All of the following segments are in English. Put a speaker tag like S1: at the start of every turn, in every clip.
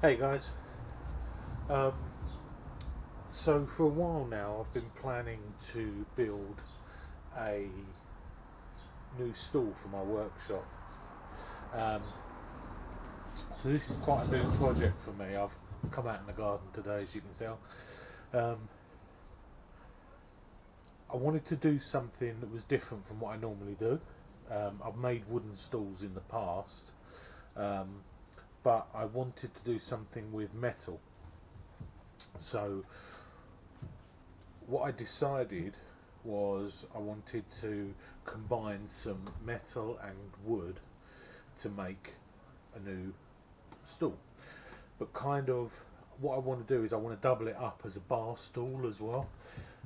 S1: Hey guys, um, so for a while now I've been planning to build a new stool for my workshop. Um, so this is quite a big project for me. I've come out in the garden today, as you can tell. Um, I wanted to do something that was different from what I normally do. I've made wooden stools in the past, um, but I wanted to do something with metal. So what I decided was I wanted to combine some metal and wood to make a new stool. But kind of what I want to do is I want to double it up as a bar stool as well,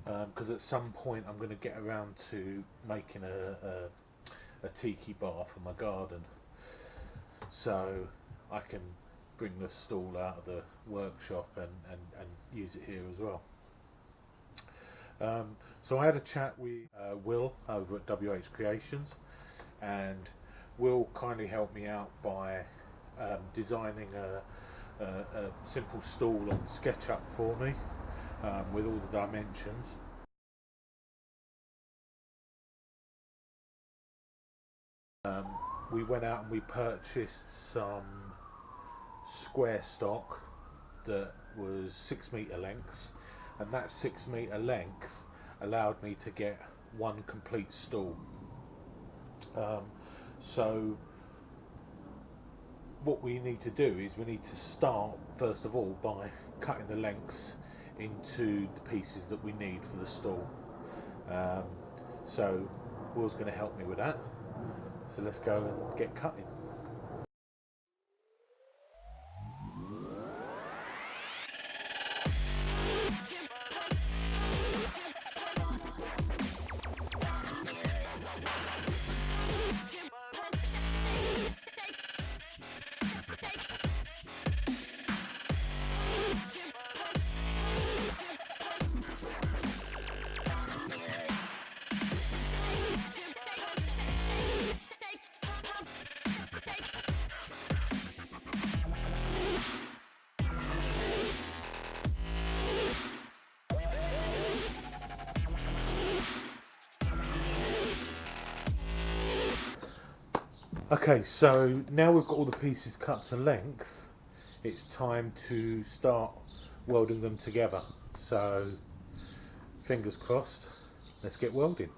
S1: because at some point I'm going to get around to making a tiki bar for my garden, so I can bring the stool out of the workshop and use it here as well. So I had a chat with Will over at WH Creations, and Will kindly helped me out by designing a simple stool on SketchUp for me with all the dimensions. Um, we went out and we purchased some square stock that was 6 metre lengths, and that 6 metre length allowed me to get one complete stool. Um, so what we need to do is we need to start first of all by cutting the lengths into the pieces that we need for the stool. Um, so Will's going to help me with that. So let's go and get cutting. Okay, so now we've got all the pieces cut to length, it's time to start welding them together. So fingers crossed, let's get welding.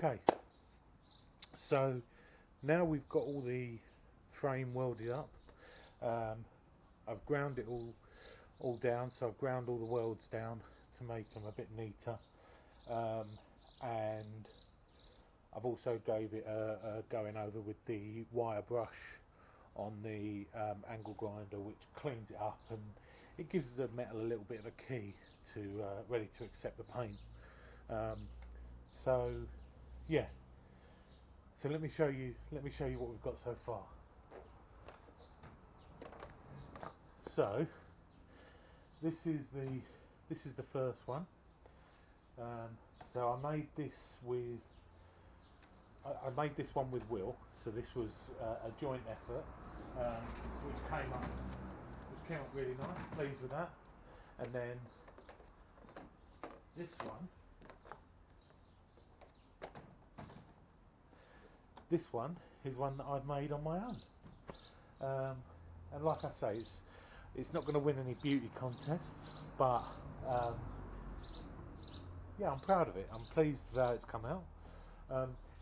S1: Okay, so now we've got all the frame welded up. I've ground it all down, so I've ground all the welds down to make them a bit neater, and I've also gave it a going over with the wire brush on the angle grinder, which cleans it up and it gives the metal a little bit of a key to ready to accept the paint. So yeah, so let me show you what we've got so far. So this is the first one. So I made this one with Will. So this was a joint effort, which came up really nice. Pleased with that. And then this one is one that I've made on my own. And like I say, it's not going to win any beauty contests, but yeah, I'm proud of it. I'm pleased with how it's come out.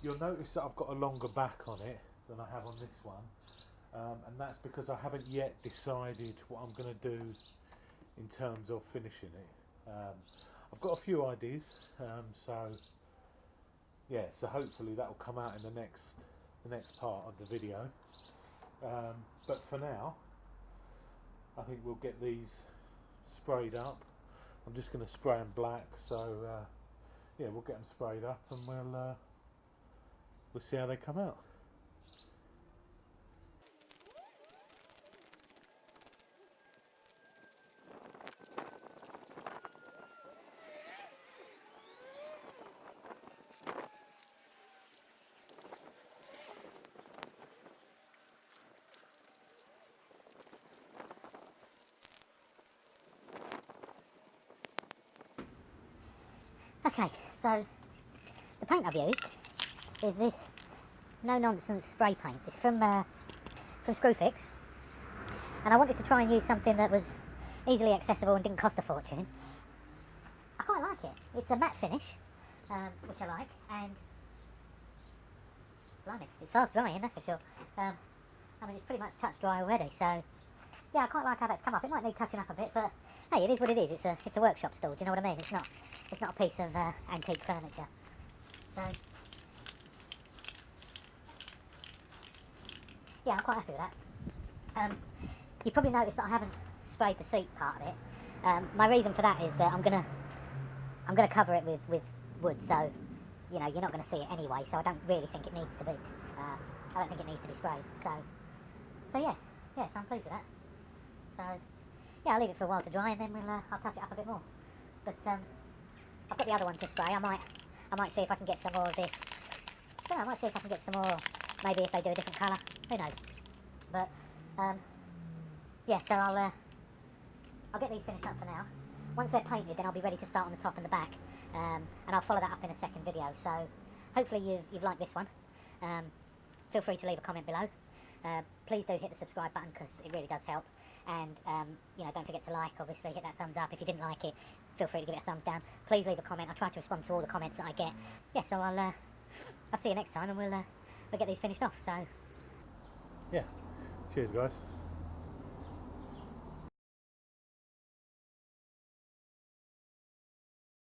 S1: You'll notice that I've got a longer back on it than I have on this one, and that's because I haven't yet decided what I'm going to do in terms of finishing it. I've got a few ideas, so yeah, so hopefully that will come out in the next part of the video. But for now, I think we'll get these sprayed up. I'm just going to spray them black, so yeah, we'll get them sprayed up and we'll see how they come out.
S2: Okay, so the paint I've used is this no-nonsense spray paint. It's from Screwfix, and I wanted to try and use something that was easily accessible and didn't cost a fortune. I quite like it. It's a matte finish, which I like, and blimey, it's fast drying, that's for sure. I mean, it's pretty much touch dry already, so yeah, I quite like how that's come up. It might need touching up a bit, but hey, it is what it is. It's a workshop stool. Do you know what I mean? It's not a piece of antique furniture. So yeah, I'm quite happy with that. You probably noticed that I haven't sprayed the seat part of it. My reason for that is that I'm gonna cover it with wood, so you know you're not going to see it anyway. So I don't really think it needs to be. I don't think it needs to be sprayed. So yeah, so I'm pleased with that. So yeah, I'll leave it for a while to dry, and then I'll touch it up a bit more. But I've got the other one to spray. I might see if I can get some more of this. I might see if I can get some more. Maybe if they do a different colour, who knows? But yeah, so I'll get these finished up for now. Once they're painted, then I'll be ready to start on the top and the back, and I'll follow that up in a second video. So hopefully you've liked this one. Feel free to leave a comment below. Please do hit the subscribe button because it really does help. And you know, don't forget to like, obviously, hit that thumbs up. If you didn't like it, feel free to give it a thumbs down. Please leave a comment. I try to respond to all the comments that I get. Yeah, so I'll see you next time, and we'll get these finished off. So
S1: yeah, cheers guys.